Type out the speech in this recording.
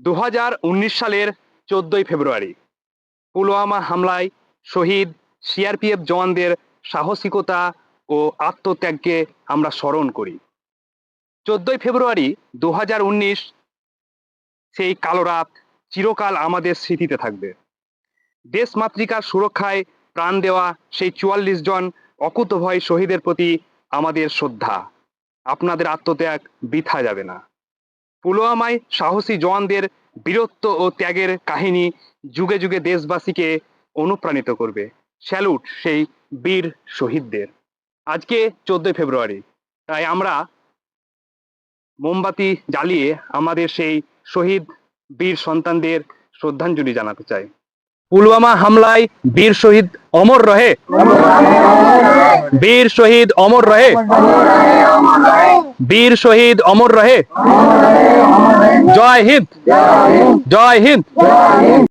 2019 সালের 14ই ফেব্রুয়ারি পুলওয়ামা হামলায় শহীদ সিআরপিএফ জওয়ানদের সাহসিকতা ও আত্মত্যাগকে আমরা স্মরণ করি। 14ই ফেব্রুয়ারি 2019 সেই কালো রাত চিরকাল আমাদের স্মৃতিতে থাকবে। দেশ মাতৃকার সুরক্ষায় প্রাণ দেওয়া সেই 44 জন অকুতোভয় শহীদের প্রতি আমাদের শ্রদ্ধা। আপনাদের আত্মত্যাগ বৃথা যাবে না। পুলওয়ামায় সাহসী জওয়ানদের বীরত্ব ও ত্যাগের কাহিনী যুগে যুগে দেশবাসীকে অনুপ্রাণিত করবে। স্যালুট সেই বীর শহীদদের। আজকে 14ই ফেব্রুয়ারি, তাই আমরা মোমবাতি জ্বালিয়ে আমাদের সেই শহীদ বীর সন্তানদের শ্রদ্ধাঞ্জলি জানাতে চাই। পুলওয়ামা হামলায় বীর শহীদ অমর রহে, বীর শহীদ অমর রহে, বীর শহীদ অমর রহে। জয় হিন্দ, জয় হিন্দ।